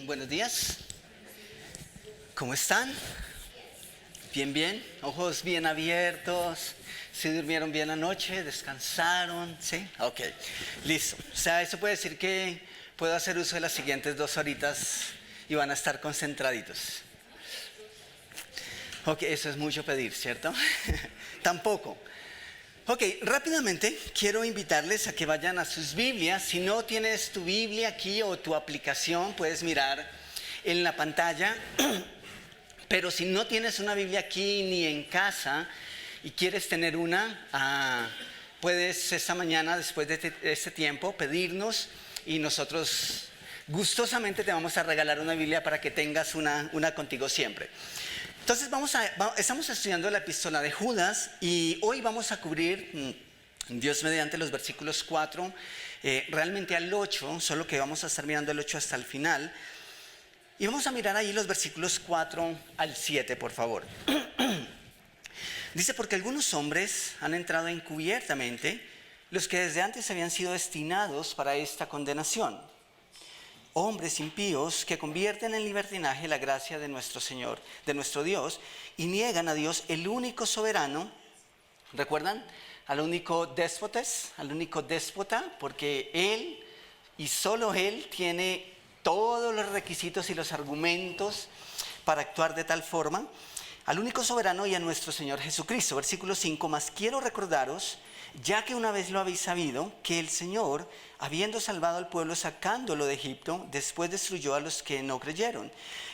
Buenos días. ¿Cómo están? Bien, bien. Ojos bien abiertos. ¿Sí durmieron bien anoche? ¿Descansaron? ¿Sí? Ok. Listo. O sea, eso puede decir que puedo hacer uso de las siguientes 2 horitas y van a estar concentraditos. Ok, eso es mucho pedir, ¿cierto? Tampoco. Ok, rápidamente quiero invitarles a que vayan a sus Biblias. Si no tienes tu Biblia aquí o tu aplicación, puedes mirar en la pantalla. Pero si no tienes una Biblia aquí ni en casa y quieres tener una, puedes esta mañana, después de este tiempo, pedirnos y nosotros gustosamente te vamos a regalar una Biblia para que tengas una contigo siempre. Entonces estamos estudiando la epístola de Judas y hoy vamos a cubrir, Dios mediante, los versículos 4, realmente al 8, solo que vamos a estar mirando el 8 hasta el final. Y vamos a mirar ahí los versículos 4 al 7, por favor. Dice, porque algunos hombres han entrado encubiertamente, los que desde antes habían sido destinados para esta condenación. Hombres impíos que convierten en libertinaje la gracia de nuestro Señor, de nuestro Dios, y niegan a Dios, el único soberano. ¿Recuerdan? Al único déspota, porque Él y solo Él tiene todos los requisitos y los argumentos para actuar de tal forma. Al único soberano y a nuestro Señor Jesucristo. Versículo 5, mas quiero recordaros, ya que una vez lo habéis sabido, que el Señor, habiendo salvado al pueblo sacándolo de Egipto, después destruyó a los que no creyeron.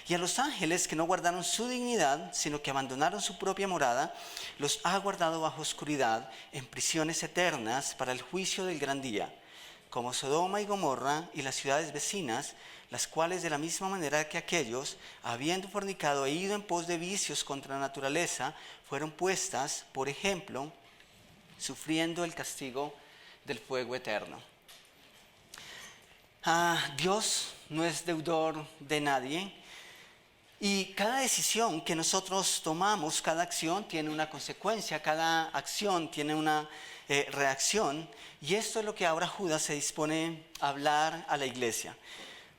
Y a los ángeles que no guardaron su dignidad, sino que abandonaron su propia morada, los ha guardado bajo oscuridad, en prisiones eternas, para el juicio del gran día. Como Sodoma y Gomorra y las ciudades vecinas, las cuales de la misma manera que aquellos, habiendo fornicado e ido en pos de vicios contra la naturaleza, fueron puestas, por ejemplo, sufriendo el castigo del fuego eterno. Dios no es deudor de nadie y cada decisión que nosotros tomamos, cada acción tiene una consecuencia, cada acción tiene una reacción, y esto es lo que ahora Judas se dispone a hablar a la iglesia.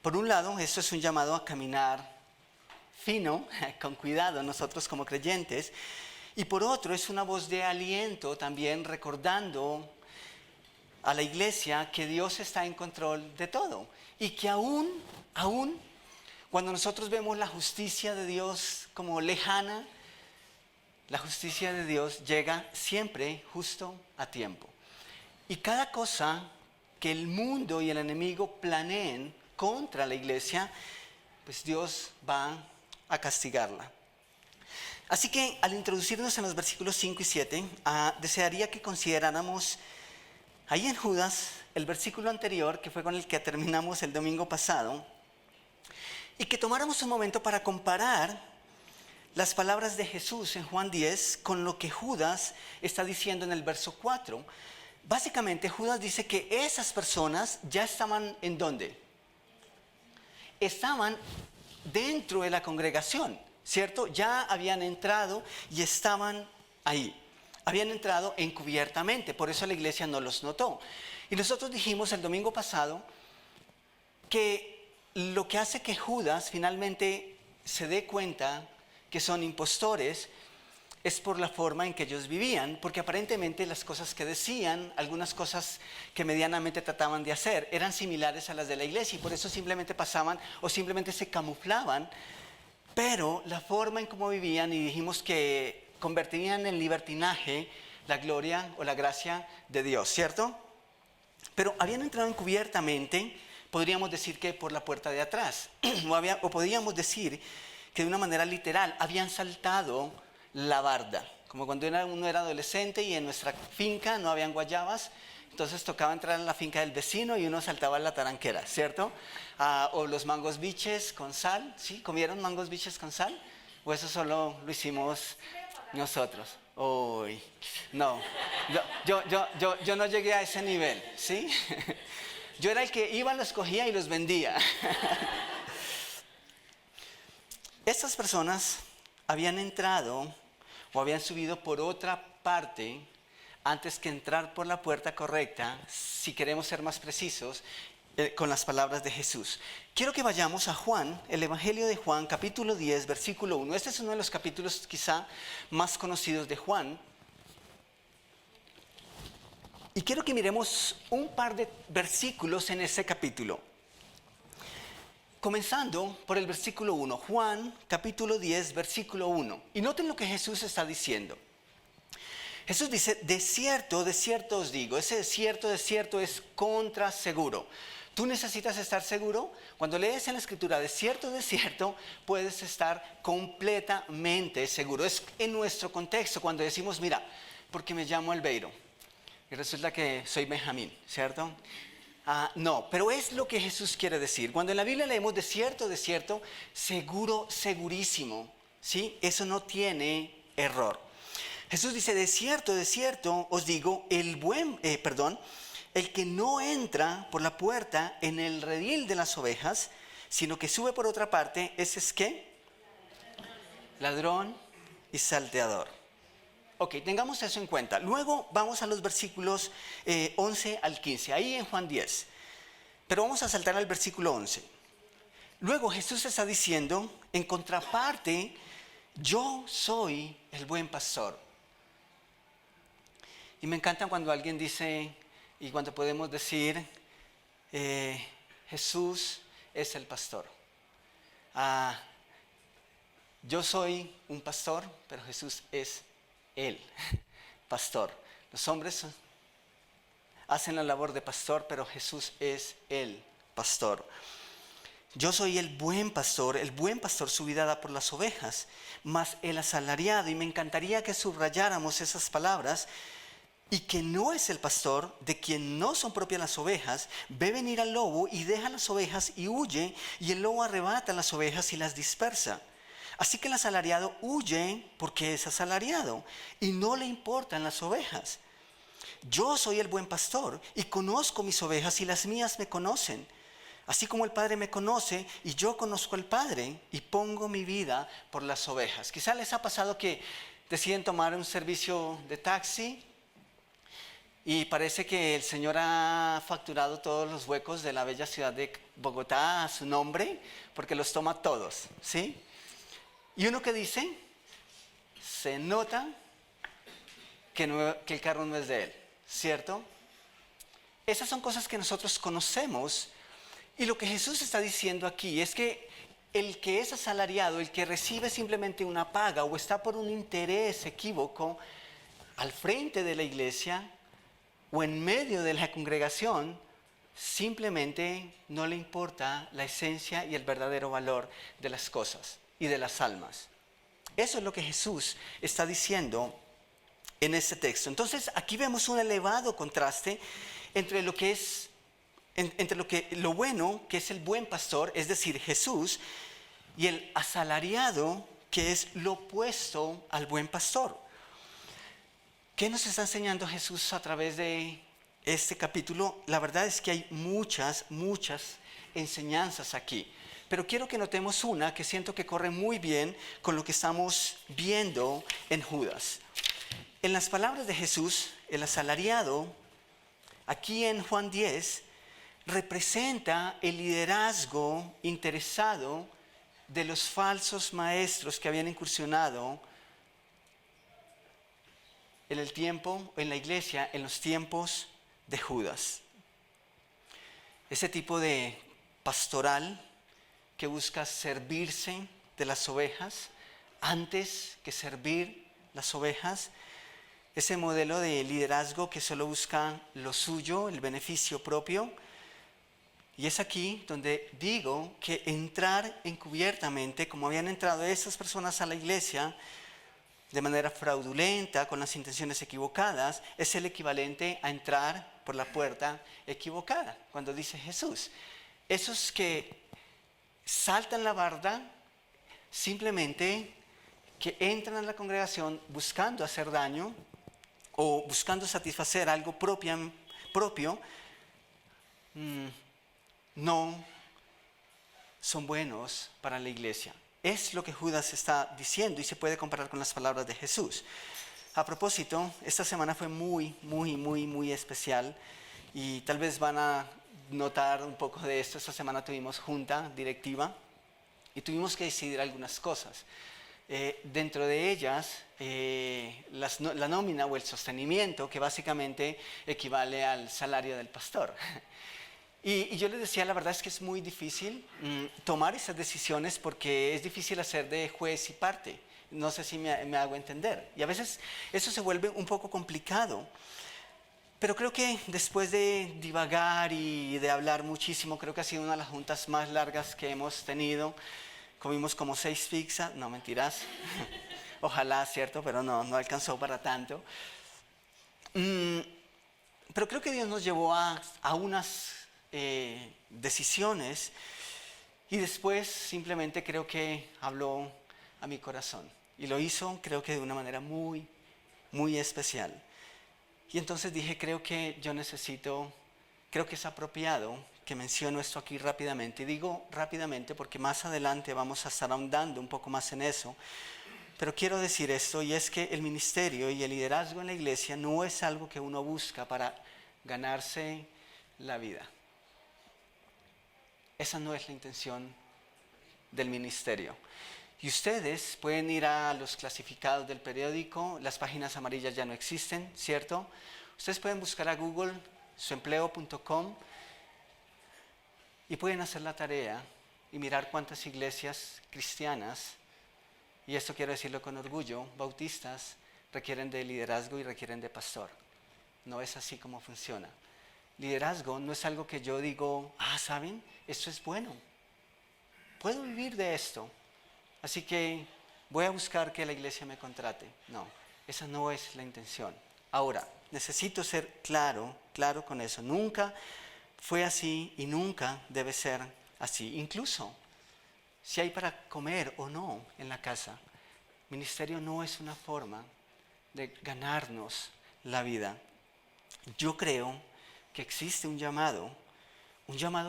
Por un lado, esto es un llamado a caminar fino, con cuidado, nosotros como creyentes. Y por otro, es una voz de aliento también recordando a la iglesia que Dios está en control de todo. Y que aún cuando nosotros vemos la justicia de Dios como lejana, la justicia de Dios llega siempre justo a tiempo. Y cada cosa que el mundo y el enemigo planeen contra la iglesia, pues Dios va a castigarla. Así que al introducirnos en los versículos 5 y 7, desearía que consideráramos ahí en Judas el versículo anterior, que fue con el que terminamos el domingo pasado, y que tomáramos un momento para comparar las palabras de Jesús en Juan 10 con lo que Judas está diciendo en el verso 4. Básicamente Judas dice que esas personas ya estaban ¿en dónde? Estaban dentro de la congregación, ¿cierto? Ya habían entrado y estaban ahí. Habían entrado encubiertamente, por eso la iglesia no los notó. Y nosotros dijimos el domingo pasado que lo que hace que Judas finalmente se dé cuenta que son impostores es por la forma en que ellos vivían, porque aparentemente las cosas que decían, algunas cosas que medianamente trataban de hacer, eran similares a las de la iglesia y por eso simplemente pasaban o simplemente se camuflaban, pero la forma en cómo vivían, y dijimos que convertirían en libertinaje la gloria o la gracia de Dios, ¿cierto? Pero habían entrado encubiertamente, podríamos decir que por la puerta de atrás, o podríamos decir que de una manera literal, habían saltado la barda, como cuando uno era adolescente y en nuestra finca no habían guayabas, entonces tocaba entrar en la finca del vecino y uno saltaba la taranquera, ¿cierto? O los mangos biches con sal, ¿sí? ¿Comieron mangos biches con sal? ¿O eso solo lo hicimos nosotros? Uy, no, yo no llegué a ese nivel, ¿sí? Yo era el que iba, los cogía y los vendía. Estas personas habían entrado o habían subido por otra parte antes que entrar por la puerta correcta, si queremos ser más precisos, con las palabras de Jesús. Quiero que vayamos a Juan, el Evangelio de Juan, capítulo 10, versículo 1. Este es uno de los capítulos quizá más conocidos de Juan. Y quiero que miremos un par de versículos en ese capítulo. Comenzando por el versículo 1, Juan capítulo 10, versículo 1. Y noten lo que Jesús está diciendo. Jesús dice, de cierto os digo. Ese de cierto es contra seguro. ¿Tú necesitas estar seguro? Cuando lees en la Escritura de cierto, puedes estar completamente seguro. Es en nuestro contexto cuando decimos, mira, porque me llamo Albeiro y resulta que soy Benjamín, ¿cierto? No, pero es lo que Jesús quiere decir. Cuando en la Biblia leemos de cierto, seguro, segurísimo, ¿sí? Eso no tiene error. Jesús dice, de cierto os digo, el que no entra por la puerta en el redil de las ovejas, sino que sube por otra parte, ese es ¿qué? Ladrón y salteador. Ok, tengamos eso en cuenta. Luego vamos a los versículos 11 al 15, ahí en Juan 10. Pero vamos a saltar al versículo 11. Luego Jesús está diciendo, en contraparte, yo soy el buen pastor. Y me encanta cuando alguien dice, y cuando podemos decir, Jesús es el pastor. Yo soy un pastor, pero Jesús es el pastor. Los hombres hacen la labor de pastor, pero Jesús es el pastor. Yo soy el buen pastor su vida da por las ovejas, mas el asalariado, y me encantaría que subrayáramos esas palabras, y que no es el pastor, de quien no son propias las ovejas, ve venir al lobo y deja las ovejas y huye, y el lobo arrebata las ovejas y las dispersa. Así que el asalariado huye porque es asalariado y no le importan las ovejas. Yo soy el buen pastor y conozco mis ovejas y las mías me conocen. Así como el Padre me conoce y yo conozco al Padre y pongo mi vida por las ovejas. Quizá les ha pasado que deciden tomar un servicio de taxi y parece que el Señor ha facturado todos los huecos de la bella ciudad de Bogotá a su nombre porque los toma todos, ¿sí? Y uno que dice, se nota que el carro no es de él, ¿cierto? Esas son cosas que nosotros conocemos y lo que Jesús está diciendo aquí es que el que es asalariado, el que recibe simplemente una paga o está por un interés equívoco al frente de la iglesia o en medio de la congregación, simplemente no le importa la esencia y el verdadero valor de las cosas y de las almas. Eso es lo que Jesús está diciendo en este texto. Entonces aquí vemos un elevado contraste entre lo bueno, que es el buen pastor, es decir, Jesús, y el asalariado, que es lo opuesto al buen pastor. ¿Qué nos está enseñando Jesús a través de este capítulo? La verdad es que hay muchas enseñanzas aquí. Pero quiero que notemos una que siento que corre muy bien con lo que estamos viendo en Judas. En las palabras de Jesús, el asalariado, aquí en Juan 10, representa el liderazgo interesado de los falsos maestros que habían incursionado en el tiempo, en la iglesia, en los tiempos de Judas. Ese tipo de pastoral que busca servirse de las ovejas antes que servir las ovejas, ese modelo de liderazgo que solo busca lo suyo, el beneficio propio. Y es aquí donde digo que entrar encubiertamente, como habían entrado esas personas a la iglesia, de manera fraudulenta, con las intenciones equivocadas, es el equivalente a entrar por la puerta equivocada, cuando dice Jesús. Esos que saltan la barda, simplemente que entran a la congregación buscando hacer daño o buscando satisfacer algo propio, no son buenos para la iglesia. Es lo que Judas está diciendo y se puede comparar con las palabras de Jesús. A propósito, esta semana fue muy especial y tal vez van a notar un poco de esto. Esta semana tuvimos junta directiva y tuvimos que decidir algunas cosas. Dentro de ellas, la nómina o el sostenimiento, que básicamente equivale al salario del pastor. Y yo les decía, la verdad es que es muy difícil tomar esas decisiones porque es difícil hacer de juez y parte. No sé si me hago entender. Y a veces eso se vuelve un poco complicado. Pero creo que después de divagar y de hablar muchísimo, creo que ha sido una de las juntas más largas que hemos tenido. Comimos como 6 pizzas, no mentiras. Ojalá, cierto, pero no alcanzó para tanto. Pero creo que Dios nos llevó a unas decisiones y después simplemente creo que habló a mi corazón. Y lo hizo, creo que de una manera muy, muy especial. Y entonces dije, creo que es apropiado que menciono esto aquí rápidamente. Y digo rápidamente porque más adelante vamos a estar ahondando un poco más en eso. Pero quiero decir esto, y es que el ministerio y el liderazgo en la iglesia no es algo que uno busca para ganarse la vida. Esa no es la intención del ministerio. Y ustedes pueden ir a los clasificados del periódico, las páginas amarillas ya no existen, ¿cierto? Ustedes pueden buscar a Google suempleo.com y pueden hacer la tarea y mirar cuántas iglesias cristianas, y esto quiero decirlo con orgullo, bautistas, requieren de liderazgo y requieren de pastor. No es así como funciona. Liderazgo no es algo que yo digo, ¿saben? Esto es bueno. Puedo vivir de esto. Así que voy a buscar que la iglesia me contrate. No, esa no es la intención. Ahora, necesito ser claro con eso. Nunca fue así y nunca debe ser así. Incluso si hay para comer o no en la casa, ministerio no es una forma de ganarnos la vida. Yo creo que existe un llamado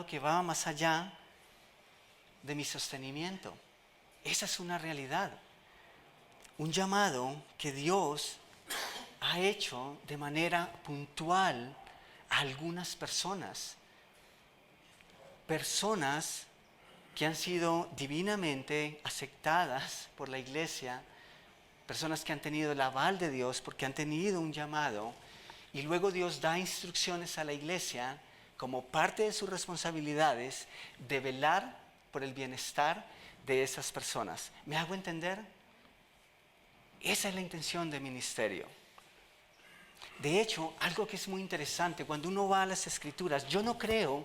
que va más allá de mi sostenimiento. Esa es una realidad. Un llamado que Dios ha hecho de manera puntual a algunas personas. Personas que han sido divinamente aceptadas por la iglesia. Personas que han tenido el aval de Dios porque han tenido un llamado. Y luego Dios da instrucciones a la iglesia como parte de sus responsabilidades de velar por el bienestar de esas personas. ¿Me hago entender? Esa es la intención del ministerio. De hecho, algo que es muy interesante, cuando uno va a las Escrituras, yo no creo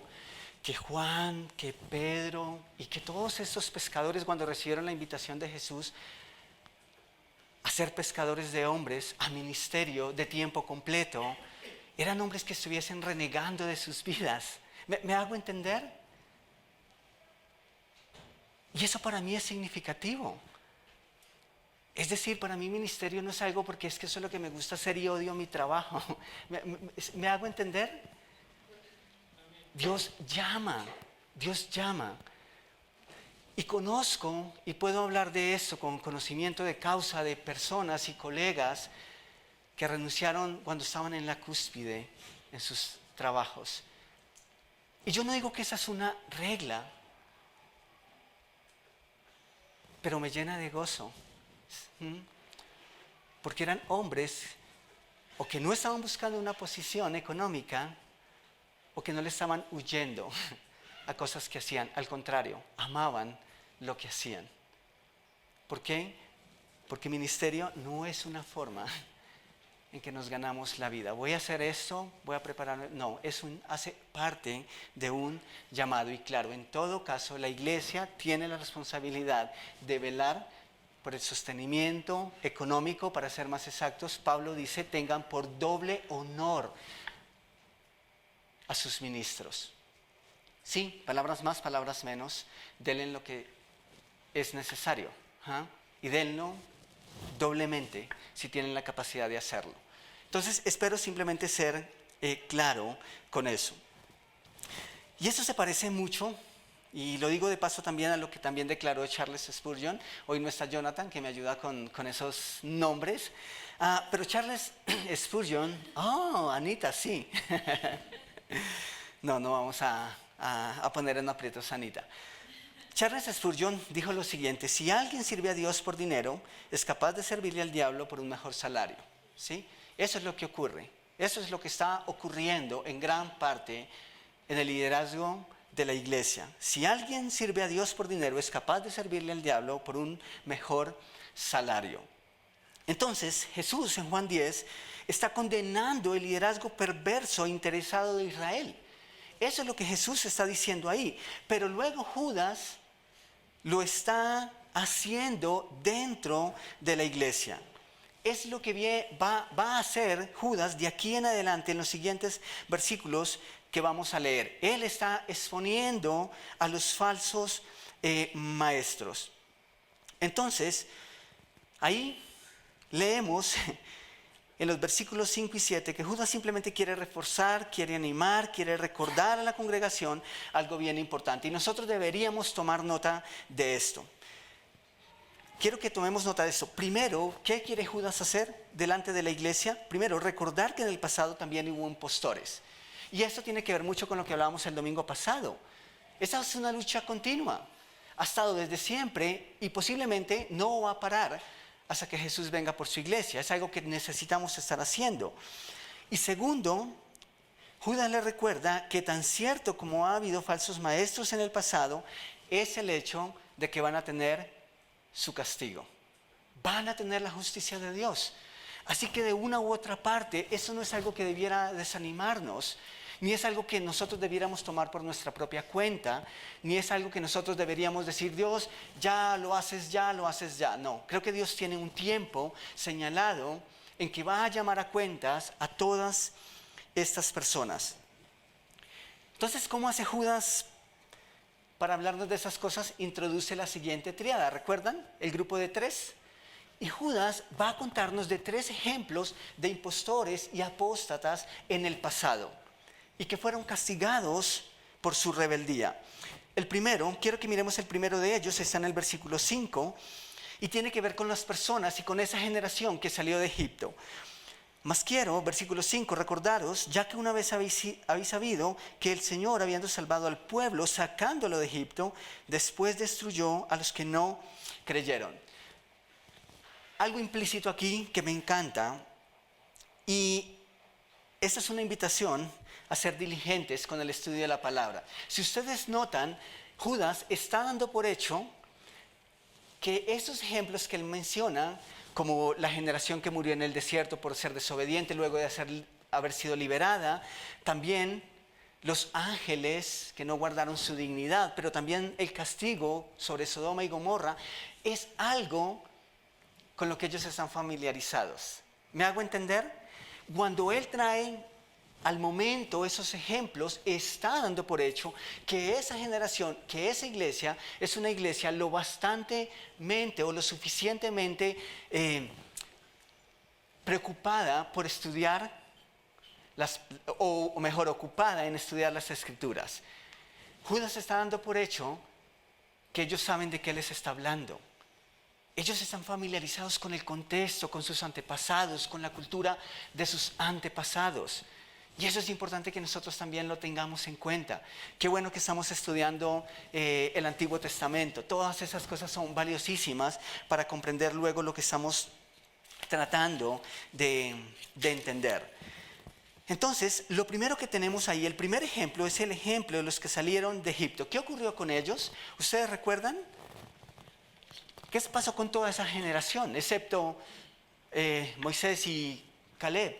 que Juan, que Pedro y que todos estos pescadores, cuando recibieron la invitación de Jesús a ser pescadores de hombres, a ministerio de tiempo completo, eran hombres que estuviesen renegando de sus vidas. ¿Me hago entender? Y eso para mí es significativo. Es decir, para mí ministerio no es algo porque es que eso es lo que me gusta hacer y odio mi trabajo. ¿Me hago entender? Dios llama. Y conozco y puedo hablar de eso con conocimiento de causa de personas y colegas que renunciaron cuando estaban en la cúspide en sus trabajos. Y yo no digo que esa es una regla, pero me llena de gozo. Porque eran hombres o que no estaban buscando una posición económica o que no le estaban huyendo a cosas que hacían. Al contrario, amaban lo que hacían. ¿Por qué? Porque ministerio no es una forma en que nos ganamos la vida. Voy a hacer esto, voy a prepararme. No, hace parte de un llamado. Y claro, en todo caso, la iglesia tiene la responsabilidad de velar por el sostenimiento económico. Para ser más exactos, Pablo dice, tengan por doble honor a sus ministros. Sí, palabras más, palabras menos, denle lo que es necesario. Y denlo doblemente si tienen la capacidad de hacerlo. Entonces, espero simplemente ser claro con eso. Y eso se parece mucho, y lo digo de paso también a lo que también declaró Charles Spurgeon. Hoy no está Jonathan, que me ayuda con esos nombres. Pero Charles Spurgeon, Anita, sí. No vamos a poner en aprietos a Anita. Charles Spurgeon dijo lo siguiente: si alguien sirve a Dios por dinero, es capaz de servirle al diablo por un mejor salario. ¿Sí? Eso es lo que ocurre. Eso es lo que está ocurriendo en gran parte en el liderazgo de la iglesia. Si alguien sirve a Dios por dinero, es capaz de servirle al diablo por un mejor salario. Entonces, Jesús en Juan 10 está condenando el liderazgo perverso e interesado de Israel. Eso es lo que Jesús está diciendo ahí. Pero luego Judas lo está haciendo dentro de la iglesia. Es lo que va a hacer Judas de aquí en adelante en los siguientes versículos que vamos a leer. Él está exponiendo a los falsos maestros. Entonces, ahí leemos en los versículos 5 y 7 que Judas simplemente quiere reforzar, quiere animar, quiere recordar a la congregación algo bien importante. Y nosotros deberíamos tomar nota de esto. Quiero que tomemos nota de esto. Primero, ¿qué quiere Judas hacer delante de la iglesia? Primero, recordar que en el pasado también hubo impostores. Y esto tiene que ver mucho con lo que hablábamos el domingo pasado. Esta es una lucha continua. Ha estado desde siempre y posiblemente no va a parar hasta que Jesús venga por su iglesia. Es algo que necesitamos estar haciendo. Y segundo, Judas le recuerda que tan cierto como ha habido falsos maestros en el pasado, es el hecho de que van a tener su castigo. Van a tener la justicia de Dios. Así que de una u otra parte, eso no es algo que debiera desanimarnos, ni es algo que nosotros debiéramos tomar por nuestra propia cuenta, ni es algo que nosotros deberíamos decir: Dios, ya lo haces ya. No, creo que Dios tiene un tiempo señalado en que va a llamar a cuentas a todas estas personas. Entonces, ¿cómo hace Judas para hablarnos de esas cosas? Introduce la siguiente tríada. ¿Recuerdan? El grupo de 3. Y Judas va a contarnos de 3 ejemplos de impostores y apóstatas en el pasado y que fueron castigados por su rebeldía. El primero, quiero que miremos el primero de ellos, está en el versículo 5 y tiene que ver con las personas y con esa generación que salió de Egipto. Mas quiero, versículo 5, recordaros, ya que una vez habéis sabido que el Señor, habiendo salvado al pueblo, sacándolo de Egipto, después destruyó a los que no creyeron. Algo implícito aquí que me encanta, y esta es una invitación a ser diligentes con el estudio de la palabra. Si ustedes notan, Judas está dando por hecho que esos ejemplos que él menciona, como la generación que murió en el desierto por ser desobediente luego de haber sido liberada, también los ángeles que no guardaron su dignidad, pero también el castigo sobre Sodoma y Gomorra, es algo con lo que ellos están familiarizados. ¿Me hago entender? Cuando él trae al momento esos ejemplos, está dando por hecho que esa generación, que esa iglesia, es una iglesia lo bastantemente o lo suficientemente preocupada por estudiar, o mejor, ocupada en estudiar las Escrituras. Judas está dando por hecho que ellos saben de qué les está hablando. Ellos están familiarizados con el contexto, con sus antepasados, con la cultura de sus antepasados. Y eso es importante que nosotros también lo tengamos en cuenta. Qué bueno que estamos estudiando el Antiguo Testamento. Todas esas cosas son valiosísimas para comprender luego lo que estamos tratando de entender. Entonces, lo primero que tenemos ahí, el primer ejemplo es el ejemplo de los que salieron de Egipto. ¿Qué ocurrió con ellos? ¿Ustedes recuerdan? ¿Qué pasó con toda esa generación, excepto Moisés y Caleb?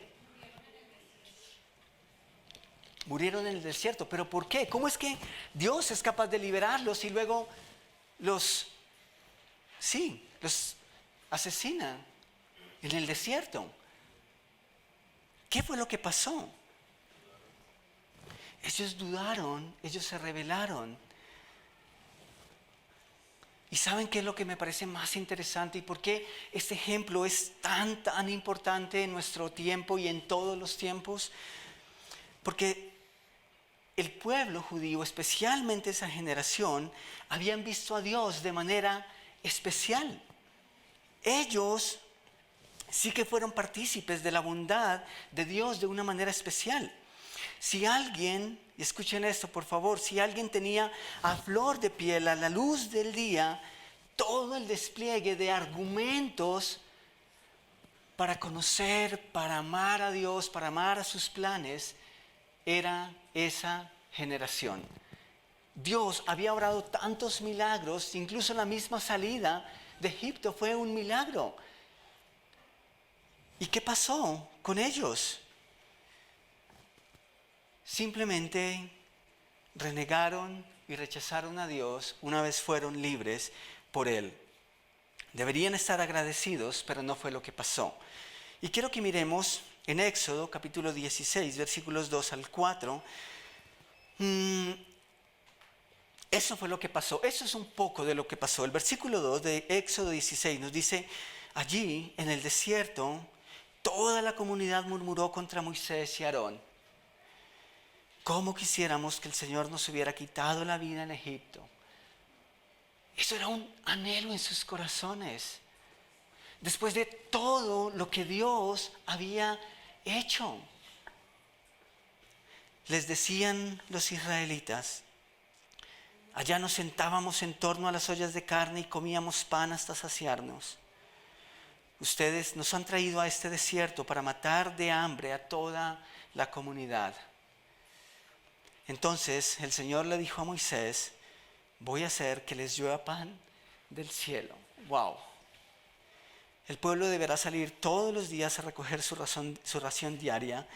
Murieron en el desierto. ¿Pero por qué? ¿Cómo es que Dios es capaz de liberarlos y luego los asesina en el desierto? ¿Qué fue lo que pasó? Ellos dudaron, ellos se rebelaron. ¿Y saben qué es lo que me parece más interesante y por qué este ejemplo es tan importante en nuestro tiempo y en todos los tiempos? Porque el pueblo judío, especialmente esa generación, habían visto a Dios de manera especial. Ellos sí que fueron partícipes de la bondad de Dios de una manera especial. Si alguien, y escuchen esto por favor, si alguien tenía a flor de piel, a la luz del día, todo el despliegue de argumentos para conocer, para amar a Dios, para amar a sus planes, era esa generación. Dios había obrado tantos milagros, incluso la misma salida de Egipto fue un milagro. ¿Y qué pasó con ellos? Simplemente renegaron y rechazaron a Dios una vez fueron libres por Él. Deberían estar agradecidos, pero no fue lo que pasó. Y quiero que miremos en Éxodo capítulo 16, versículos 2 al 4. Eso fue lo que pasó. Eso es un poco de lo que pasó. El versículo 2 de Éxodo 16 nos dice, allí en el desierto, toda la comunidad murmuró contra Moisés y Aarón. ¿Cómo quisiéramos que el Señor nos hubiera quitado la vida en Egipto? Eso era un anhelo en sus corazones. Después de todo lo que Dios había hecho. Les decían los israelitas, allá nos sentábamos en torno a las ollas de carne y comíamos pan hasta saciarnos. Ustedes nos han traído a este desierto para matar de hambre a toda la comunidad. Entonces el Señor le dijo a Moisés, voy a hacer que les llueva pan del cielo. ¡Wow! El pueblo deberá salir todos los días a recoger su ración diaria.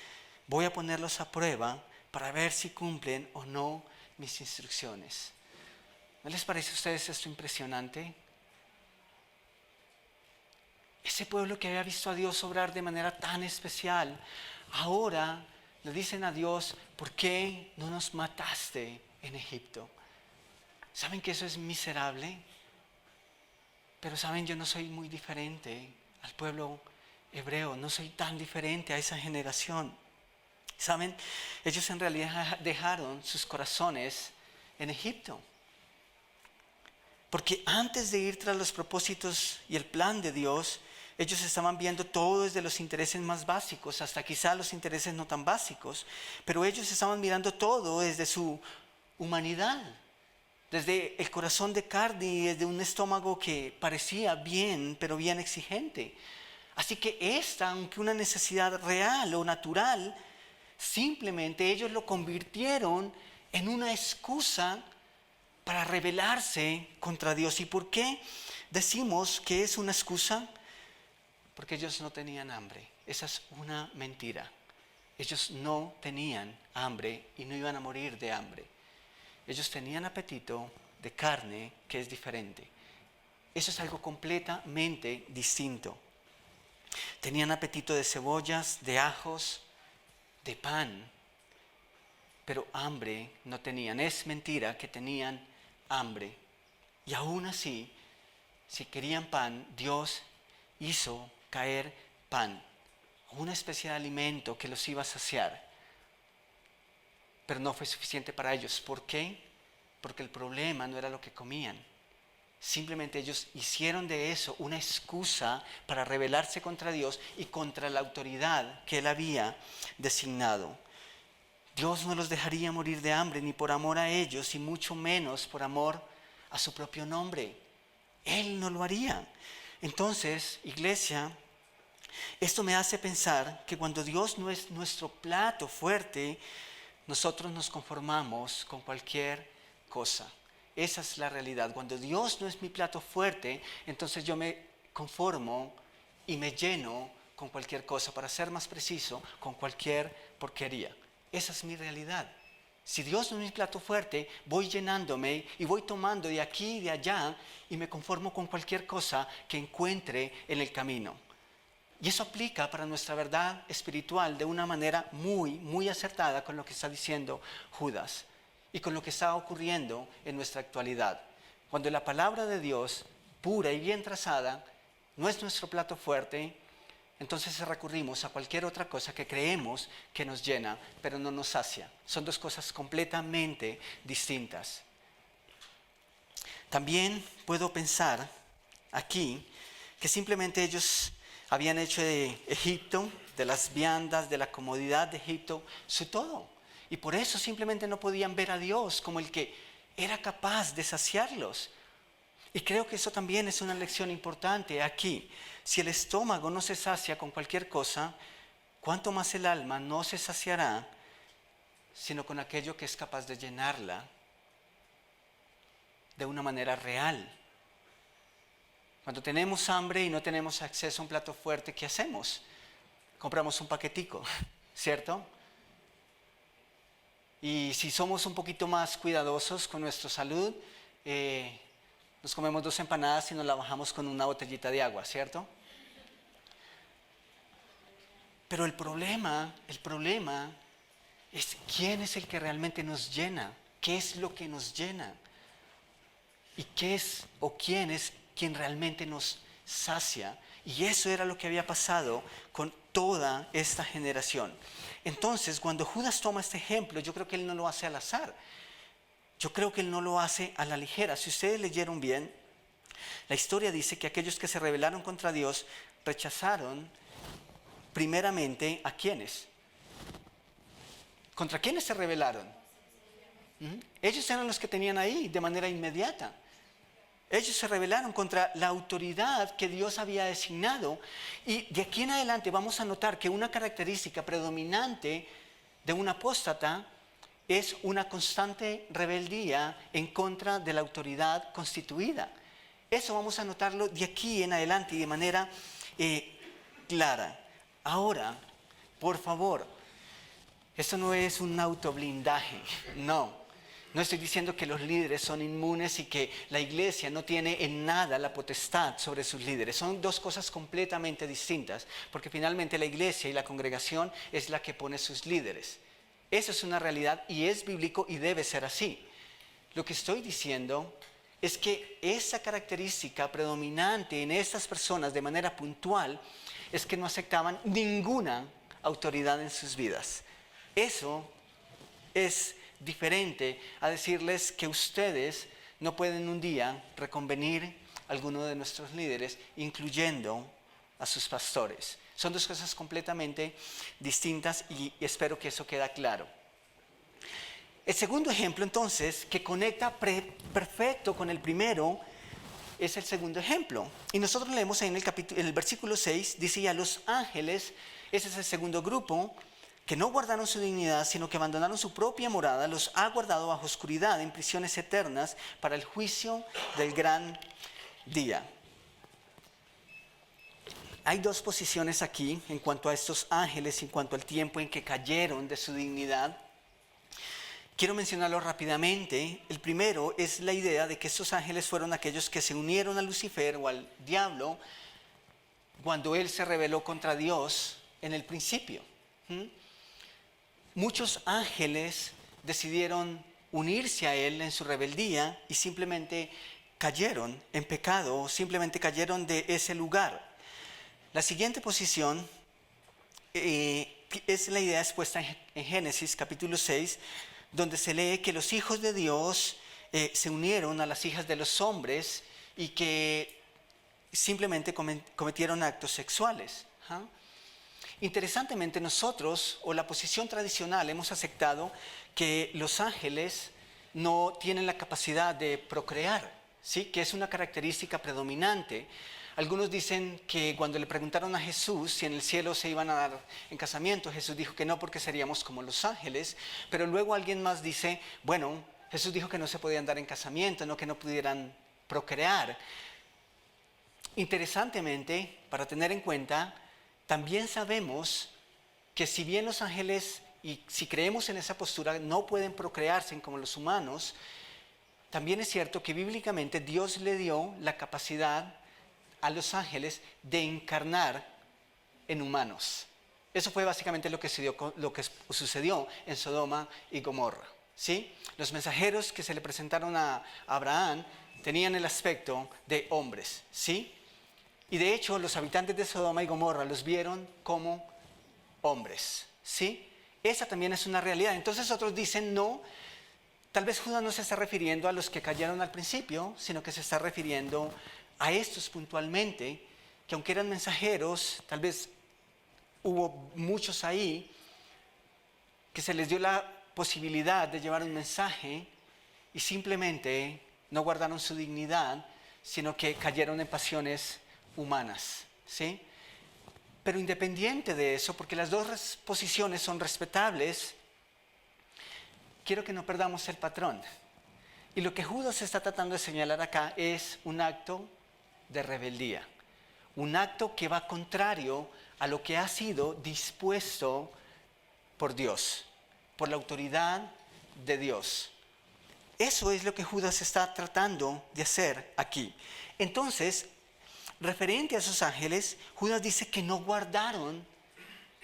Voy a ponerlos a prueba para ver si cumplen o no mis instrucciones. ¿No les parece a ustedes esto impresionante? Ese pueblo que había visto a Dios obrar de manera tan especial, ahora le dicen a Dios, ¿por qué no nos mataste en Egipto? ¿Saben que eso es miserable? Pero saben, yo no soy muy diferente al pueblo hebreo, no soy tan diferente a esa generación. ¿Saben? Ellos en realidad dejaron sus corazones en Egipto. Porque antes de ir tras los propósitos y el plan de Dios, ellos estaban viendo todo desde los intereses más básicos, hasta quizá los intereses no tan básicos, pero ellos estaban mirando todo desde su humanidad, desde el corazón de carne y desde un estómago que parecía bien, pero bien exigente. Así que aunque una necesidad real o natural, simplemente ellos lo convirtieron en una excusa para rebelarse contra Dios. ¿Y por qué decimos que es una excusa? Porque ellos no tenían hambre. Esa es una mentira. Ellos no tenían hambre y no iban a morir de hambre. Ellos tenían apetito de carne, que es diferente. Eso es algo completamente distinto. Tenían apetito de cebollas, de ajos, de pan, pero hambre no tenían. Es mentira que tenían hambre. Y aún así, si querían pan, Dios hizo caer pan, una especie de alimento que los iba a saciar. Pero no fue suficiente para ellos. ¿Por qué? Porque el problema no era lo que comían. Simplemente ellos hicieron de eso una excusa para rebelarse contra Dios y contra la autoridad que Él había designado. Dios no los dejaría morir de hambre ni por amor a ellos y mucho menos por amor a su propio nombre. Él no lo haría. Entonces, iglesia, esto me hace pensar que cuando Dios no es nuestro plato fuerte, nosotros nos conformamos con cualquier cosa. Esa es la realidad. Cuando Dios no es mi plato fuerte, entonces yo me conformo y me lleno con cualquier cosa. Para ser más preciso, con cualquier porquería. Esa es mi realidad. Si Dios no es mi plato fuerte, voy llenándome y voy tomando de aquí y de allá y me conformo con cualquier cosa que encuentre en el camino. Y eso aplica para nuestra verdad espiritual de una manera muy, muy acertada con lo que está diciendo Judas y con lo que está ocurriendo en nuestra actualidad. Cuando la palabra de Dios, pura y bien trazada, no es nuestro plato fuerte, entonces recurrimos a cualquier otra cosa que creemos que nos llena, pero no nos sacia. Son dos cosas completamente distintas. También puedo pensar aquí que simplemente ellos habían hecho de Egipto, de las viandas, de la comodidad de Egipto, su todo. Y por eso simplemente no podían ver a Dios como el que era capaz de saciarlos. Y creo que eso también es una lección importante aquí. Si el estómago no se sacia con cualquier cosa, ¿cuánto más el alma no se saciará, sino con aquello que es capaz de llenarla de una manera real? Cuando tenemos hambre y no tenemos acceso a un plato fuerte, ¿qué hacemos? Compramos un paquetico, ¿cierto? Y si somos un poquito más cuidadosos con nuestra salud, nos comemos 2 empanadas y nos la bajamos con una botellita de agua, ¿cierto? Pero el problema es quién es el que realmente nos llena, qué es lo que nos llena y qué es o quién es quien realmente nos sacia. Y eso era lo que había pasado con toda esta generación. Entonces, cuando Judas toma este ejemplo, yo creo que él no lo hace al azar. Yo creo que él no lo hace a la ligera. Si ustedes leyeron bien, la historia dice que aquellos que se rebelaron contra Dios rechazaron primeramente a ¿quiénes? ¿Contra quiénes se rebelaron? Ellos eran los que tenían ahí de manera inmediata. Ellos se rebelaron contra la autoridad que Dios había designado. Y de aquí en adelante vamos a notar que una característica predominante de un apóstata es una constante rebeldía en contra de la autoridad constituida. Eso vamos a notarlo de aquí en adelante y de manera clara. Ahora, por favor, esto no es un autoblindaje, no. No estoy diciendo que los líderes son inmunes y que la iglesia no tiene en nada la potestad sobre sus líderes. Son dos cosas completamente distintas, porque finalmente la iglesia y la congregación es la que pone sus líderes. Eso es una realidad y es bíblico y debe ser así. Lo que estoy diciendo es que esa característica predominante en estas personas de manera puntual es que no aceptaban ninguna autoridad en sus vidas. Eso es diferente a decirles que ustedes no pueden un día reconvenir a alguno de nuestros líderes, incluyendo a sus pastores. Son dos cosas completamente distintas y espero que eso quede claro. El segundo ejemplo, entonces, que conecta perfecto con el primero, es el segundo ejemplo. Y nosotros leemos en el versículo 6, dice: y a los ángeles, ese es el segundo grupo, que no guardaron su dignidad, sino que abandonaron su propia morada, los ha guardado bajo oscuridad en prisiones eternas para el juicio del gran día. Hay dos posiciones aquí en cuanto a estos ángeles, en cuanto al tiempo en que cayeron de su dignidad. Quiero mencionarlo rápidamente. El primero es la idea de que estos ángeles fueron aquellos que se unieron a Lucifer o al diablo cuando él se rebeló contra Dios en el principio. Muchos ángeles decidieron unirse a él en su rebeldía y simplemente cayeron en pecado, o simplemente cayeron de ese lugar. La siguiente posición es la idea expuesta en Génesis capítulo 6, donde se lee que los hijos de Dios se unieron a las hijas de los hombres y que simplemente cometieron actos sexuales. Interesantemente, nosotros, o la posición tradicional, hemos aceptado que los ángeles no tienen la capacidad de procrear, ¿sí? Que es una característica predominante. Algunos dicen que cuando le preguntaron a Jesús si en el cielo se iban a dar en casamiento, Jesús dijo que no, porque seríamos como los ángeles. Pero luego alguien más dice, bueno, Jesús dijo que no se podían dar en casamiento, no que no pudieran procrear. Interesantemente, para tener en cuenta, también sabemos que si bien los ángeles, y si creemos en esa postura, no pueden procrearse como los humanos, también es cierto que bíblicamente Dios le dio la capacidad a los ángeles de encarnar en humanos. Eso fue básicamente lo que sucedió en Sodoma y Gomorra, ¿sí? Los mensajeros que se le presentaron a Abraham tenían el aspecto de hombres, ¿sí? Y de hecho los habitantes de Sodoma y Gomorra los vieron como hombres, ¿sí? Esa también es una realidad. Entonces otros dicen no, tal vez Judas no se está refiriendo a los que cayeron al principio, sino que se está refiriendo a estos puntualmente, que aunque eran mensajeros, tal vez hubo muchos ahí que se les dio la posibilidad de llevar un mensaje y simplemente no guardaron su dignidad, sino que cayeron en pasiones humanas, ¿sí? Pero independiente de eso, porque las dos posiciones son respetables, quiero que no perdamos el patrón. Y lo que Judas está tratando de señalar acá es un acto de rebeldía, un acto que va contrario a lo que ha sido dispuesto por Dios, por la autoridad de Dios. Eso es lo que Judas está tratando de hacer aquí. Entonces, referente a esos ángeles, Judas dice que no guardaron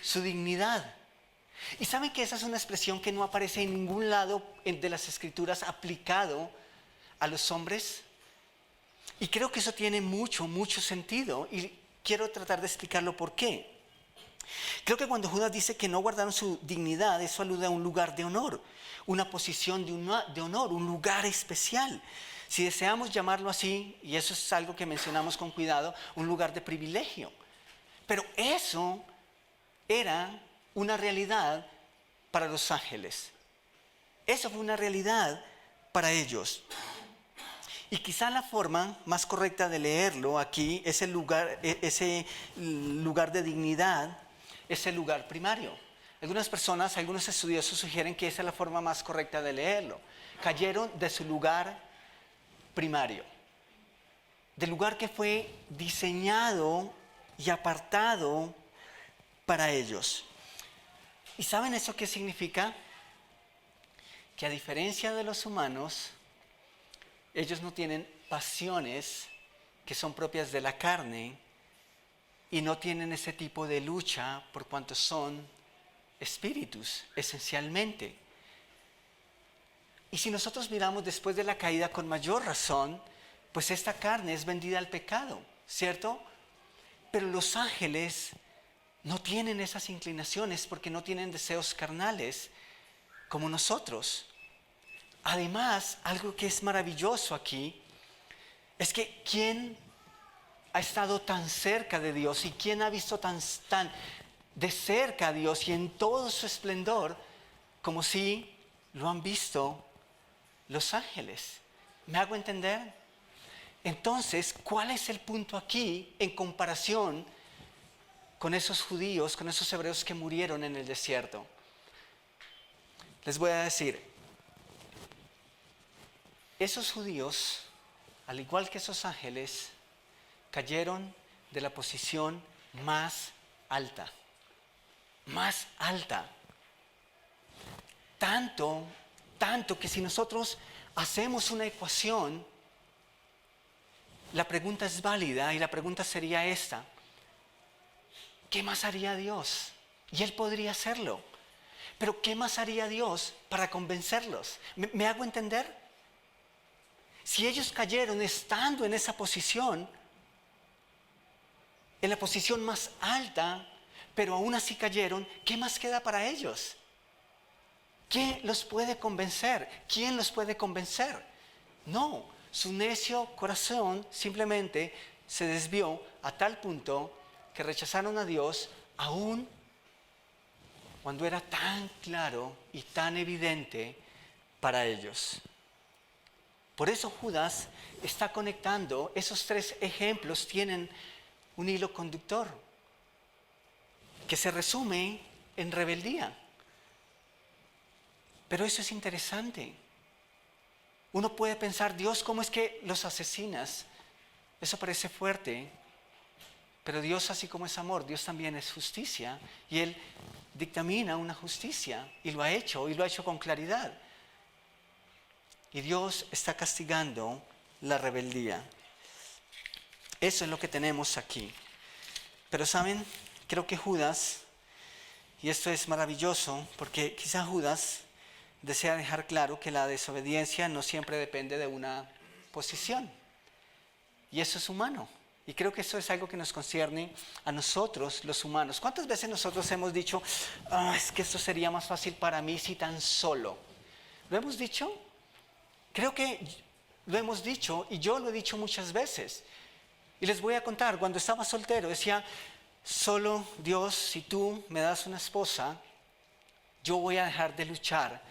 su dignidad. Y saben que esa es una expresión que no aparece en ningún lado de las Escrituras aplicado a los hombres. Y creo que eso tiene mucho sentido y quiero tratar de explicarlo por qué. Creo que cuando Judas dice que no guardaron su dignidad, eso alude a un lugar de honor, una posición de honor, un lugar especial. Si deseamos llamarlo así, y eso es algo que mencionamos con cuidado, un lugar de privilegio. Pero eso era una realidad para los ángeles. Eso fue una realidad para ellos. Y quizá la forma más correcta de leerlo aquí, ese lugar de dignidad, es el lugar primario. Algunas personas, algunos estudiosos sugieren que esa es la forma más correcta de leerlo. Cayeron de su lugar primario, del lugar que fue diseñado y apartado para ellos. ¿Y saben eso qué significa? Que a diferencia de los humanos, ellos no tienen pasiones que son propias de la carne y no tienen ese tipo de lucha por cuanto son espíritus, esencialmente. Y si nosotros miramos después de la caída con mayor razón, pues esta carne es vendida al pecado, ¿cierto? Pero los ángeles no tienen esas inclinaciones porque no tienen deseos carnales como nosotros. Además, algo que es maravilloso aquí es que ¿quién ha estado tan cerca de Dios y quién ha visto tan de cerca a Dios y en todo su esplendor como si lo han visto los ángeles? ¿Me hago entender? Entonces, ¿cuál es el punto aquí en comparación con esos judíos, con esos hebreos que murieron en el desierto? Les voy a decir, esos judíos, al igual que esos ángeles, cayeron de la posición más alta. Más alta. Tanto que si nosotros hacemos una ecuación, la pregunta es válida y la pregunta sería esta: ¿qué más haría Dios? Y Él podría hacerlo. Pero ¿qué más haría Dios para convencerlos? ¿Me hago entender? Si ellos cayeron estando en esa posición, en la posición más alta, pero aún así cayeron, ¿qué más queda para ellos? ¿Qué los puede convencer? ¿Quién los puede convencer? No, su necio corazón simplemente se desvió a tal punto que rechazaron a Dios aún cuando era tan claro y tan evidente para ellos. Por eso Judas está conectando, esos tres ejemplos tienen un hilo conductor que se resume en rebeldía. Pero eso es interesante. Uno puede pensar, Dios, ¿cómo es que los asesinas? Eso parece fuerte, pero Dios, así como es amor, Dios también es justicia y Él dictamina una justicia y lo ha hecho con claridad. Y Dios está castigando la rebeldía. Eso es lo que tenemos aquí. Pero saben, creo que Judas, y esto es maravilloso, porque quizá Judas desea dejar claro que la desobediencia no siempre depende de una posición. Y eso es humano. Y creo que eso es algo que nos concierne a nosotros, los humanos. ¿Cuántas veces nosotros hemos dicho, es que esto sería más fácil para mí si tan solo? ¿Lo hemos dicho? Creo que lo hemos dicho y yo lo he dicho muchas veces. Y les voy a contar, cuando estaba soltero decía, solo Dios, si tú me das una esposa, yo voy a dejar de luchar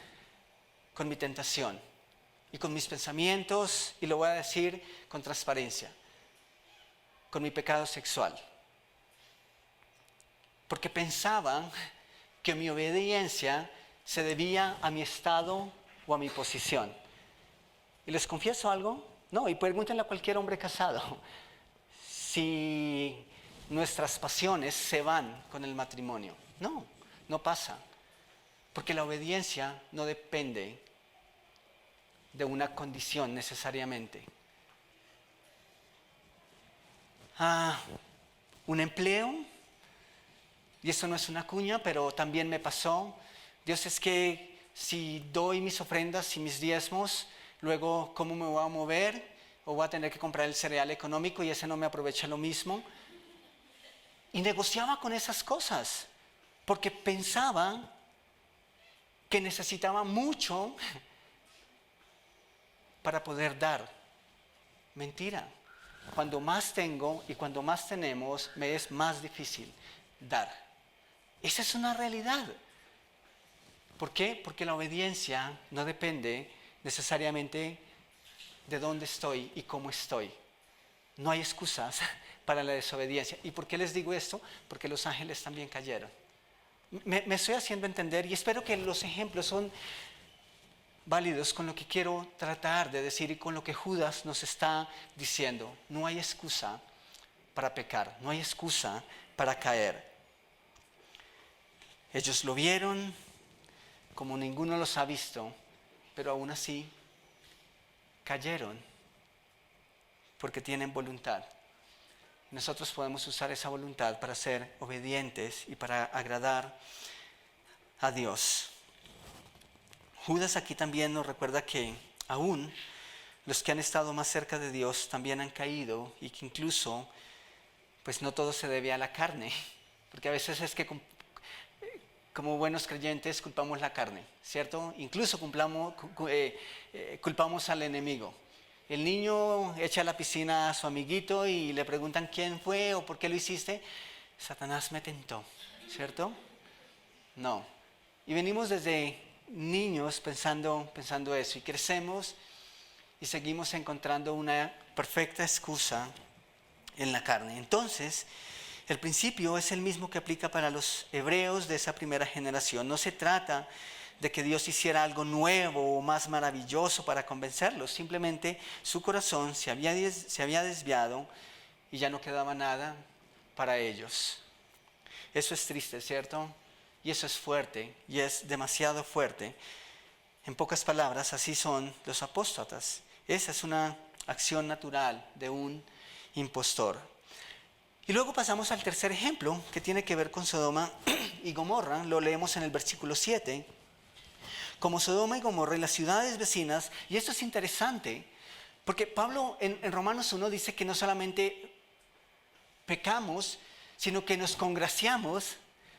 con mi tentación y con mis pensamientos, y lo voy a decir con transparencia, con mi pecado sexual. Porque pensaba que mi obediencia se debía a mi estado o a mi posición. Y les confieso algo, no, y pregúntenle a cualquier hombre casado si nuestras pasiones se van con el matrimonio. No, no pasa. Porque la obediencia no depende de una condición necesariamente. Un empleo, y eso no es una cuña, pero también me pasó. Dios, es que si doy mis ofrendas y mis diezmos, luego ¿cómo me voy a mover? O voy a tener que comprar el cereal económico y ese no me aprovecha lo mismo. Y negociaba con esas cosas, porque pensaba que necesitaba mucho para poder dar. Mentira. Cuando más tengo y cuando más tenemos, me es más difícil dar. Esa es una realidad. ¿Por qué? Porque la obediencia no depende necesariamente de dónde estoy y cómo estoy. No hay excusas para la desobediencia. ¿Y por qué les digo esto? Porque los ángeles también cayeron. Me estoy haciendo entender y espero que los ejemplos son válidos con lo que quiero tratar de decir y con lo que Judas nos está diciendo. No hay excusa para pecar, no hay excusa para caer. Ellos lo vieron como ninguno los ha visto, pero aún así cayeron porque tienen voluntad. Nosotros podemos usar esa voluntad para ser obedientes y para agradar a Dios. Judas aquí también nos recuerda que aún los que han estado más cerca de Dios también han caído y que incluso pues no todo se debe a la carne, porque a veces es que como buenos creyentes culpamos la carne, ¿cierto? Incluso culpamos al enemigo. El niño echa a la piscina a su amiguito y le preguntan quién fue o por qué lo hiciste. Satanás me tentó, ¿cierto? No. Y venimos desde niños pensando eso y crecemos y seguimos encontrando una perfecta excusa en la carne. Entonces, el principio es el mismo que aplica para los hebreos de esa primera generación. No se trata de que Dios hiciera algo nuevo o más maravilloso para convencerlos. Simplemente su corazón se había desviado y ya no quedaba nada para ellos. Eso es triste, ¿cierto? Y eso es fuerte, y es demasiado fuerte. En pocas palabras, así son los apóstatas. Esa es una acción natural de un impostor. Y luego pasamos al tercer ejemplo, que tiene que ver con Sodoma y Gomorra. Lo leemos en el versículo 7. Como Sodoma y Gomorra y las ciudades vecinas, y esto es interesante, porque Pablo en Romanos 1 dice que no solamente pecamos, sino que nos congraciamos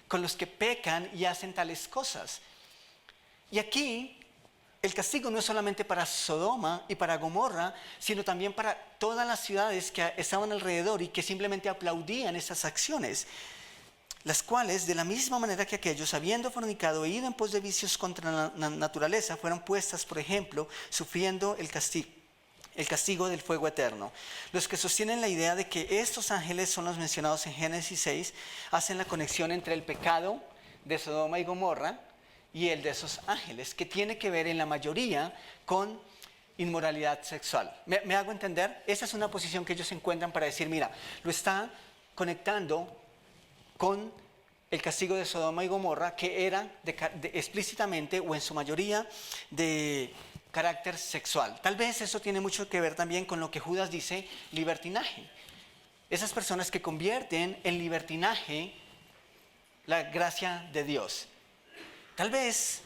con los que pecan y hacen tales cosas. Y aquí el castigo no es solamente para Sodoma y para Gomorra, sino también para todas las ciudades que estaban alrededor y que simplemente aplaudían esas acciones, las cuales, de la misma manera que aquellos, habiendo fornicado e ido en pos de vicios contra la naturaleza, fueron puestas, por ejemplo, sufriendo el castigo del fuego eterno. Los que sostienen la idea de que estos ángeles son los mencionados en Génesis 6, hacen la conexión entre el pecado de Sodoma y Gomorra y el de esos ángeles, que tiene que ver en la mayoría con inmoralidad sexual. ¿Me hago entender? Esa es una posición que ellos encuentran para decir, mira, lo está conectando con el castigo de Sodoma y Gomorra, que era explícitamente o en su mayoría de carácter sexual. Tal vez eso tiene mucho que ver también con lo que Judas dice, libertinaje. Esas personas que convierten en libertinaje la gracia de Dios. Tal vez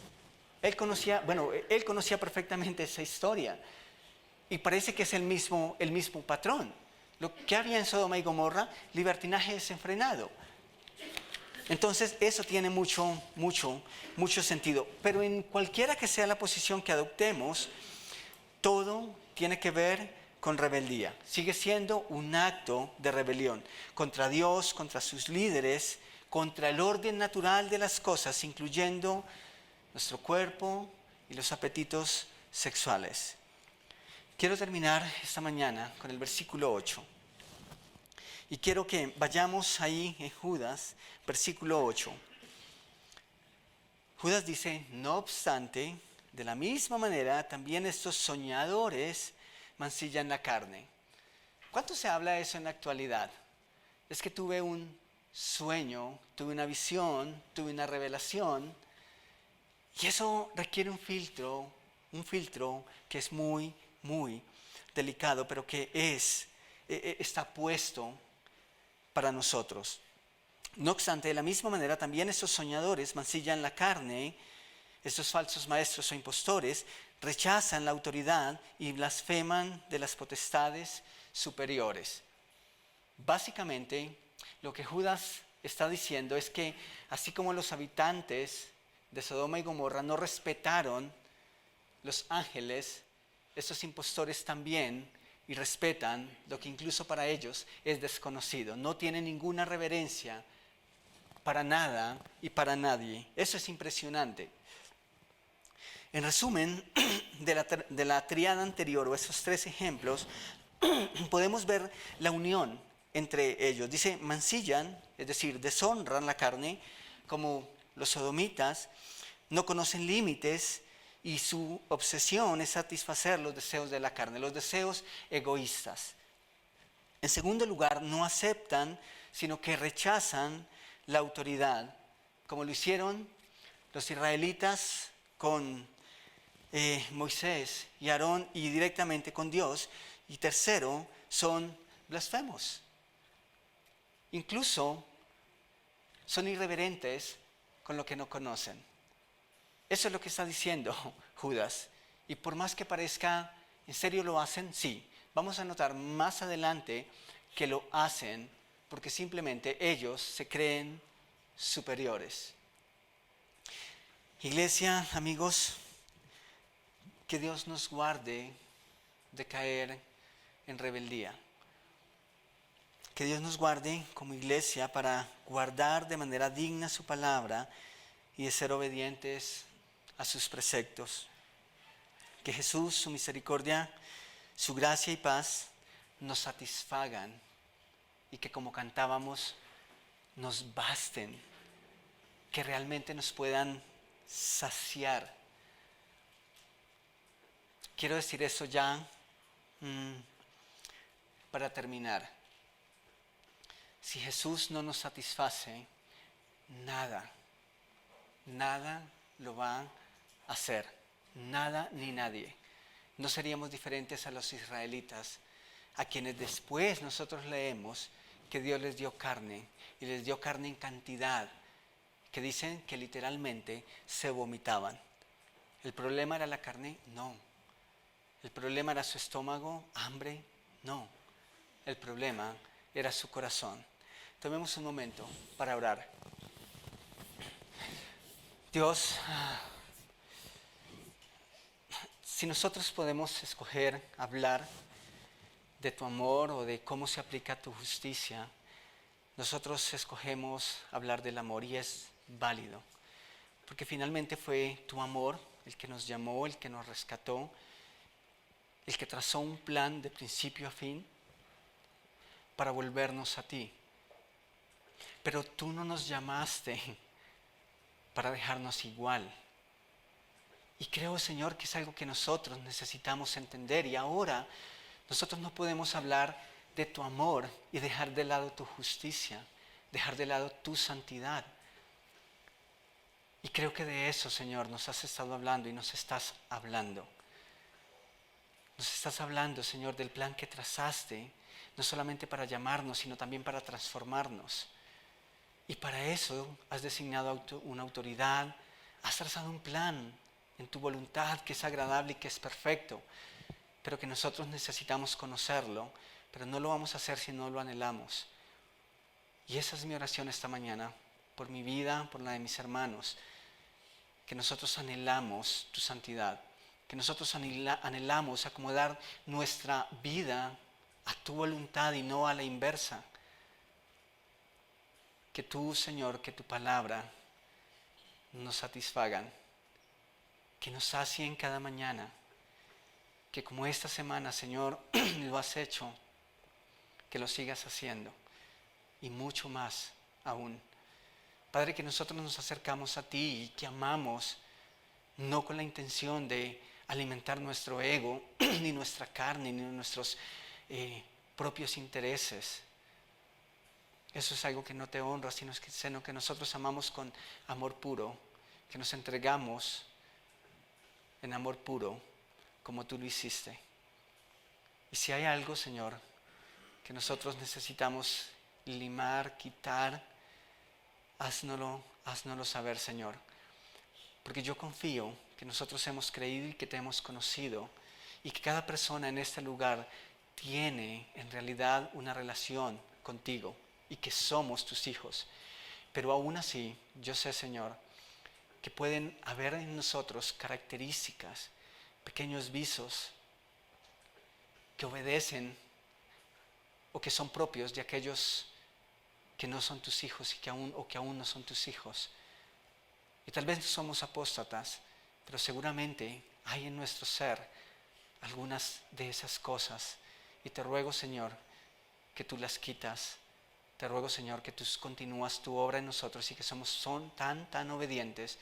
él conocía perfectamente esa historia y parece que es el mismo patrón. Lo que había en Sodoma y Gomorra, libertinaje desenfrenado. Entonces eso tiene mucho sentido. Pero en cualquiera que sea la posición que adoptemos, todo tiene que ver con rebeldía. Sigue siendo un acto de rebelión contra Dios, contra sus líderes, contra el orden natural de las cosas, incluyendo nuestro cuerpo y los apetitos sexuales. Quiero terminar esta mañana con el versículo 8. Y quiero que vayamos ahí en Judas, versículo 8. Judas dice, no obstante, de la misma manera también estos soñadores mancillan la carne. ¿Cuánto se habla de eso en la actualidad? Es que tuve un sueño, tuve una visión, tuve una revelación, y eso requiere un filtro que es muy, muy delicado, pero que está puesto para nosotros. No obstante, de la misma manera también estos soñadores mancillan la carne, estos falsos maestros o impostores rechazan la autoridad y blasfeman de las potestades superiores. Básicamente, lo que Judas está diciendo es que así como los habitantes de Sodoma y Gomorra no respetaron los ángeles, estos impostores también irrespetan lo que incluso para ellos es desconocido. No tienen ninguna reverencia para nada y para nadie. Eso es impresionante. En resumen, de la tríada anterior o esos tres ejemplos, podemos ver la unión entre ellos. Dice, mancillan, es decir, deshonran la carne, como los sodomitas, no conocen límites y su obsesión es satisfacer los deseos de la carne, los deseos egoístas. En segundo lugar, no aceptan, sino que rechazan la autoridad, como lo hicieron los israelitas con Moisés y Aarón y directamente con Dios. Y tercero, son blasfemos. Incluso son irreverentes con lo que no conocen. Eso es lo que está diciendo Judas. Y por más que parezca, ¿en serio lo hacen? Sí. Vamos a notar más adelante que lo hacen porque simplemente ellos se creen superiores. Iglesia, amigos, que Dios nos guarde de caer en rebeldía. Que Dios nos guarde como iglesia para guardar de manera digna su palabra y de ser obedientes a sus preceptos. Que Jesús, su misericordia, su gracia y paz nos satisfagan y que como cantábamos nos basten, que realmente nos puedan saciar. Quiero decir eso ya para terminar. Si Jesús no nos satisface, nada lo va a hacer. Nada ni nadie. No seríamos diferentes a los israelitas, a quienes después nosotros leemos que Dios les dio carne, y les dio carne en cantidad, que dicen que literalmente se vomitaban. ¿El problema era la carne? No. ¿El problema era su estómago? ¿Hambre? No. El problema era su corazón. Tomemos un momento para orar. Dios, si nosotros podemos escoger hablar de tu amor o de cómo se aplica tu justicia, nosotros escogemos hablar del amor y es válido. Porque finalmente fue tu amor el que nos llamó, el que nos rescató, el que trazó un plan de principio a fin para volvernos a ti. Pero tú no nos llamaste para dejarnos igual. Y creo, Señor, que es algo que nosotros necesitamos entender. Y ahora nosotros no podemos hablar de tu amor y dejar de lado tu justicia, dejar de lado tu santidad. Y creo que de eso, Señor, nos has estado hablando y nos estás hablando. Nos estás hablando, Señor, del plan que trazaste, no solamente para llamarnos, sino también para transformarnos. Y para eso has designado una autoridad, has trazado un plan en tu voluntad que es agradable y que es perfecto, pero que nosotros necesitamos conocerlo, pero no lo vamos a hacer si no lo anhelamos. Y esa es mi oración esta mañana, por mi vida, por la de mis hermanos, que nosotros anhelamos tu santidad, que nosotros anhelamos acomodar nuestra vida a tu voluntad y no a la inversa. Que tú, Señor, que tu palabra nos satisfagan. que nos sacien cada mañana, que como esta semana, Señor, lo has hecho, que lo sigas haciendo y mucho más aún. Padre, que nosotros nos acercamos a ti y que amamos, no con la intención de alimentar nuestro ego, ni nuestra carne, ni nuestros propios intereses. Eso es algo que no te honra, sino que nosotros amamos con amor puro, que nos entregamos en amor puro, como tú lo hiciste. Y si hay algo, Señor, que nosotros necesitamos limar, quitar, háznoslo saber, Señor. Porque yo confío que nosotros hemos creído y que te hemos conocido, y que cada persona en este lugar tiene en realidad una relación contigo y que somos tus hijos. Pero aún así, yo sé, Señor, que pueden haber en nosotros características, pequeños visos que obedecen o que son propios de aquellos que no son tus hijos y que aún no son tus hijos. Y tal vez somos apóstatas, pero seguramente hay en nuestro ser algunas de esas cosas. Y te ruego, Señor, que tú las quitas. Te ruego, Señor, que tú continúas tu obra en nosotros y que son tan obedientes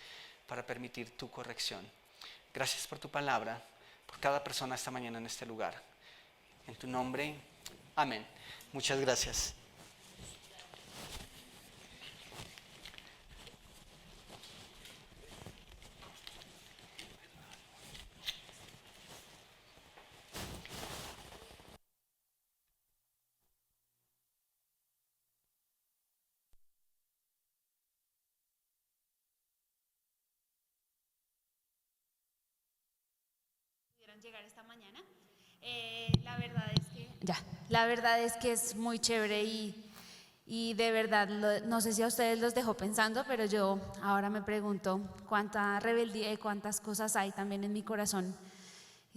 para permitir tu corrección. Gracias por tu palabra, por cada persona esta mañana en este lugar. En tu nombre, amén. Muchas gracias. Llegar esta mañana. La verdad es que es muy chévere y de verdad, no sé si a ustedes los dejó pensando, pero yo ahora me pregunto cuánta rebeldía y cuántas cosas hay también en mi corazón.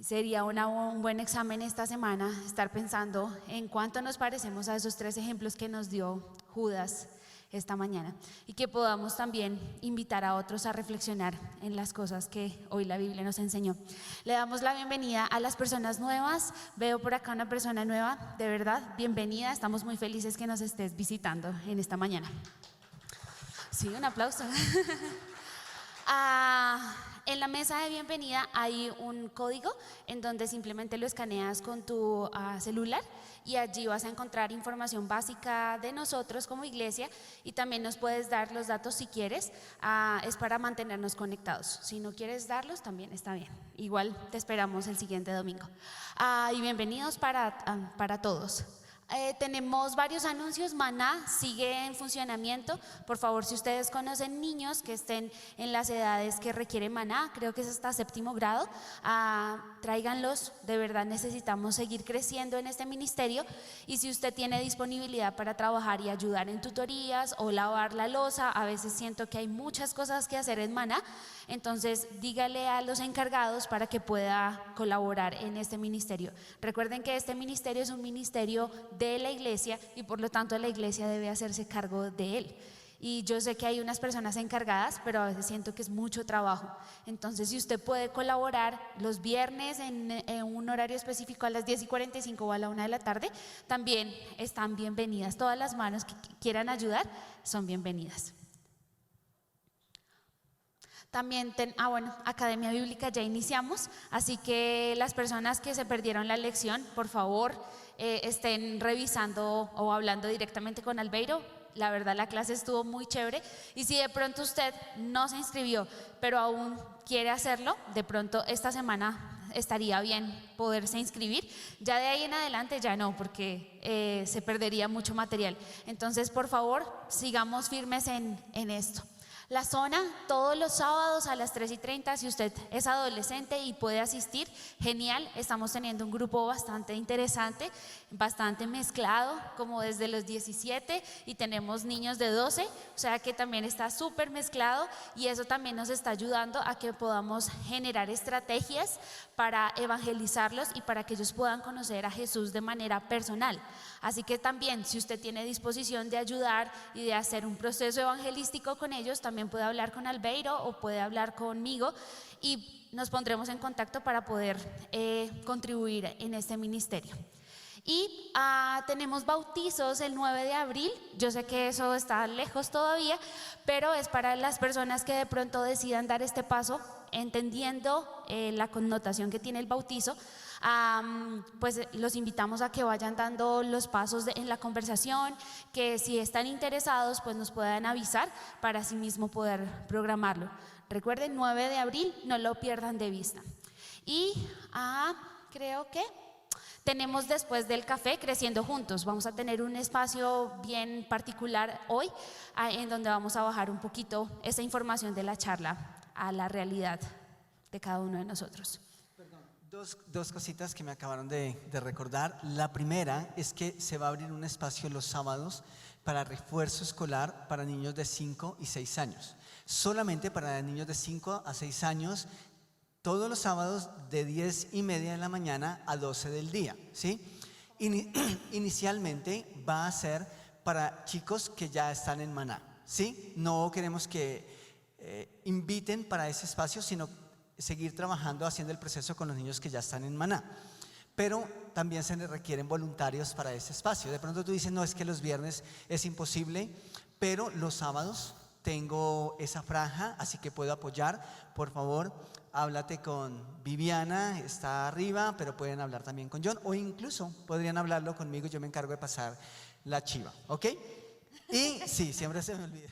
Sería un buen examen esta semana estar pensando en cuánto nos parecemos a esos 3 ejemplos que nos dio Judas esta mañana, y que podamos también invitar a otros a reflexionar en las cosas que hoy la Biblia nos enseñó. Le damos la bienvenida a las personas nuevas. Veo por acá una persona nueva, de verdad, bienvenida. Estamos muy felices que nos estés visitando en esta mañana. Sí, un aplauso. En la mesa de bienvenida hay un código en donde simplemente lo escaneas con tu celular, y allí vas a encontrar información básica de nosotros como iglesia, y también nos puedes dar los datos si quieres. Es para mantenernos conectados. Si no quieres darlos, también está bien. Igual te esperamos el siguiente domingo. Y bienvenidos para todos. Tenemos varios anuncios. Maná sigue en funcionamiento. Por favor, si ustedes conocen niños que estén en las edades que requiere Maná, creo que es hasta 7º grado, tráiganlos. De verdad necesitamos seguir creciendo en este ministerio. Y si usted tiene disponibilidad para trabajar y ayudar en tutorías o lavar la loza, a veces siento que hay muchas cosas que hacer en Maná, entonces dígale a los encargados para que pueda colaborar en este ministerio. Recuerden que este ministerio es un ministerio de la iglesia y por lo tanto la iglesia debe hacerse cargo de él. Y yo sé que hay unas personas encargadas, pero a veces siento que es mucho trabajo. Entonces, si usted puede colaborar los viernes en un horario específico a las 10:45 o a la 1 de la tarde, también están bienvenidas. Todas las manos que quieran ayudar son bienvenidas. También, Academia Bíblica ya iniciamos, así que las personas que se perdieron la lección, por favor, estén revisando o hablando directamente con Albeiro. La verdad, la clase estuvo muy chévere, y si de pronto usted no se inscribió, pero aún quiere hacerlo, de pronto esta semana estaría bien poderse inscribir. Ya de ahí en adelante ya no, porque se perdería mucho material. Entonces, por favor, sigamos firmes en esto. La zona, todos los sábados a las 3:30, si usted es adolescente y puede asistir, genial. Estamos teniendo un grupo bastante interesante, bastante mezclado, como desde los 17, y tenemos niños de 12, o sea que también está súper mezclado, y eso también nos está ayudando a que podamos generar estrategias para evangelizarlos y para que ellos puedan conocer a Jesús de manera personal. Así que también, si usted tiene disposición de ayudar y de hacer un proceso evangelístico con ellos, también puede hablar con Albeiro o puede hablar conmigo, y nos pondremos en contacto para poder contribuir en este ministerio. Y tenemos bautizos el 9 de abril, yo sé que eso está lejos todavía, pero es para las personas que de pronto decidan dar este paso, entendiendo la connotación que tiene el bautizo. Pues los invitamos a que vayan dando los pasos en la conversación, que si están interesados pues nos puedan avisar para así mismo poder programarlo. Recuerden, 9 de abril, no lo pierdan de vista. Y creo que tenemos después del café Creciendo Juntos. Vamos a tener un espacio bien particular hoy en donde vamos a bajar un poquito esa información de la charla a la realidad de cada uno de nosotros. Dos cositas que me acabaron de recordar. La primera es que se va a abrir un espacio los sábados para refuerzo escolar para niños de 5 y 6 años. Solamente para niños de 5 a 6 años, todos los sábados de 10:30 de la mañana a 12 del día, ¿sí? Inicialmente va a ser para chicos que ya están en Maná, ¿sí? No queremos que inviten para ese espacio, sino seguir trabajando, haciendo el proceso con los niños que ya están en Maná. Pero también se les requieren voluntarios para ese espacio. De pronto tú dices, no, es que los viernes es imposible, pero los sábados tengo esa franja, así que puedo apoyar. Por favor, háblate con Viviana, está arriba, pero pueden hablar también con John, o incluso podrían hablarlo conmigo, yo me encargo de pasar la chiva, ¿ok? Y sí, siempre se me olvida.